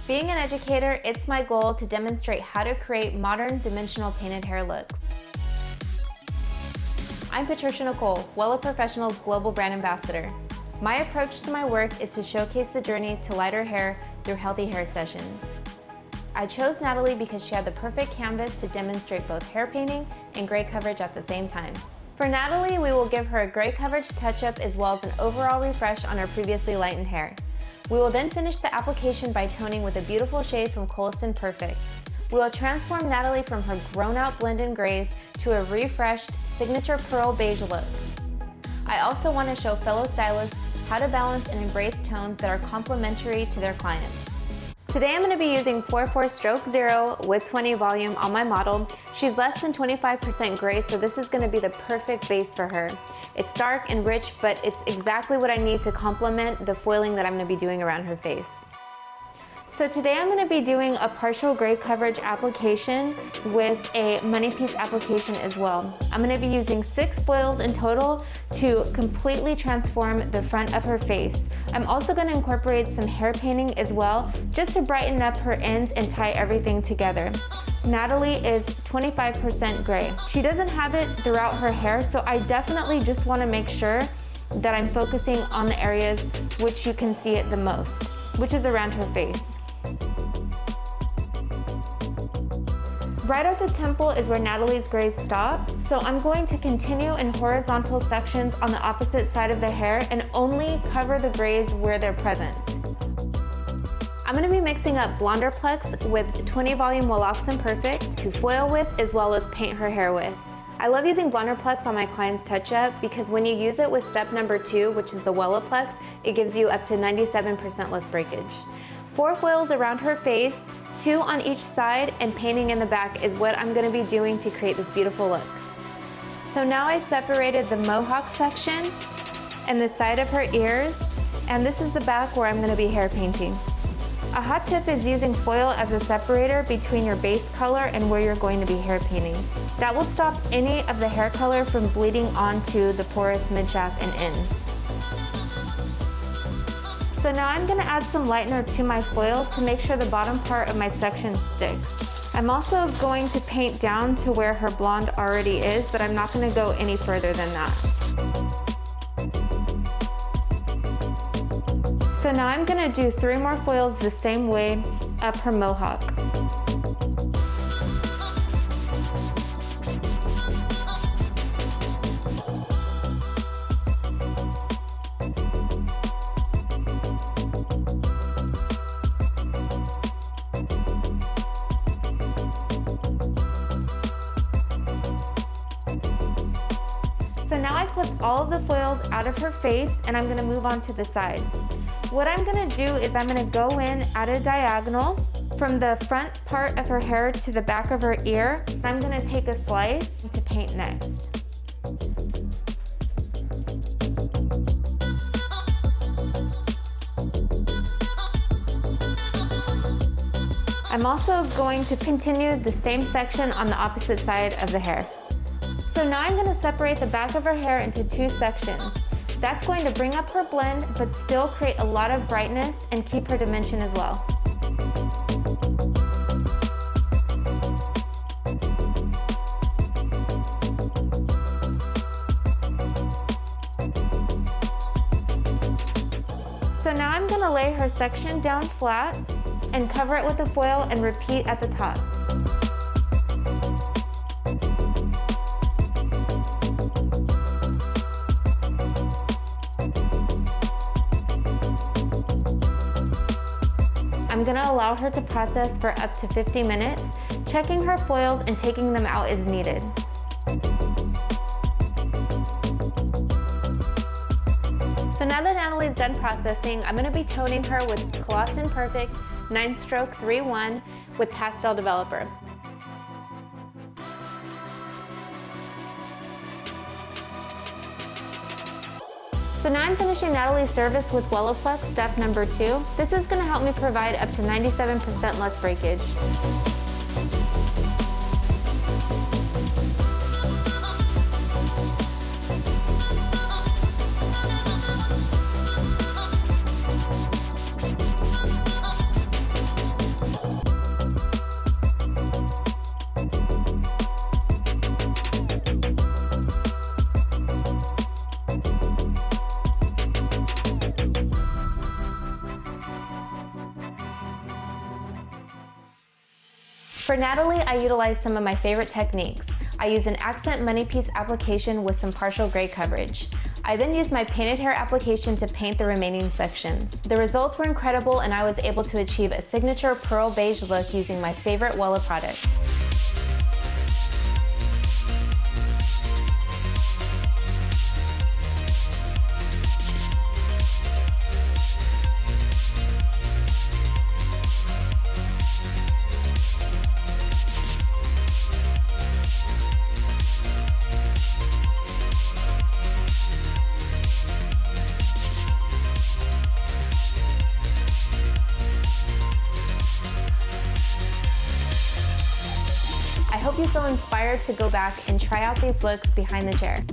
Being an educator, it's my goal to demonstrate how to create modern dimensional painted hair looks. I'm Patricia Nikole, Wella Professional's Global Brand Ambassador. My approach to my work is to showcase the journey to lighter hair through healthy hair sessions. I chose Natalie because she had the perfect canvas to demonstrate both hair painting and gray coverage at the same time. For Natalie, we will give her a gray coverage touch-up as well as an overall refresh on her previously lightened hair. We will then finish the application by toning with a beautiful shade from KOLESTON Perfect. We will transform Natalie from her grown-out blend-in grays to a refreshed signature pearl beige look. I also want to show fellow stylists how to balance and embrace tones that are complementary to their clients. Today I'm going to be using 4/4 stroke 0 with 20 volume on my model. She's less than 25% gray, so this is going to be the perfect base for her. It's dark and rich, but it's exactly what I need to complement the foiling that I'm going to be doing around her face. So today I'm going to be doing a partial gray coverage application with a money piece application as well. I'm going to be using 6 foils in total to completely transform the front of her face. I'm also going to incorporate some hair painting as well, just to brighten up her ends and tie everything together. Natalie is 25% gray. She doesn't have it throughout her hair, so I definitely just want to make sure that I'm focusing on the areas which you can see it the most, which is around her face. Right at the temple is where Natalie's grays stop, so I'm going to continue in horizontal sections on the opposite side of the hair and only cover the grays where they're present. I'm going to be mixing up BLONDORPLEX with 20 volume Wellaplex Perfect to foil with as well as paint her hair with. I love using BLONDORPLEX on my clients' touch-up because when you use it with step number 2, which is the Wellaplex, it gives you up to 97% less breakage. 4 foils around her face, 2 on each side, and painting in the back is what I'm going to be doing to create this beautiful look. So now I separated the mohawk section and the side of her ears, and this is the back where I'm going to be hair painting. A hot tip is using foil as a separator between your base color and where you're going to be hair painting. That will stop any of the hair color from bleeding onto the porous midshaft and ends. So now I'm going to add some lightener to my foil to make sure the bottom part of my section sticks. I'm also going to paint down to where her blonde already is, but I'm not going to go any further than that. So now I'm going to do 3 more foils the same way up her mohawk. So now I clipped all of the foils out of her face and I'm going to move on to the side. What I'm going to do is I'm going to go in at a diagonal from the front part of her hair to the back of her ear. I'm going to take a slice to paint next. I'm also going to continue the same section on the opposite side of the hair. So now I'm going to separate the back of her hair into 2 sections. That's going to bring up her blend, but still create a lot of brightness and keep her dimension as well. So now I'm going to lay her section down flat and cover it with a foil and repeat at the top. I'm going to allow her to process for up to 50 minutes, checking her foils and taking them out as needed. So now that Natalie's done processing, I'm going to be toning her with KOLESTON Perfect 9-stroke 3-1 with Pastel Developer. So now I'm finishing Natalie's service with Wellaplex step number 2. This is going to help me provide up to 97% less breakage. For Natalie, I utilized some of my favorite techniques. I used an accent money piece application with some partial gray coverage. I then used my painted hair application to paint the remaining sections. The results were incredible, and I was able to achieve a signature pearl beige look using my favorite Wella products. I hope you feel inspired to go back and try out these looks behind the chair.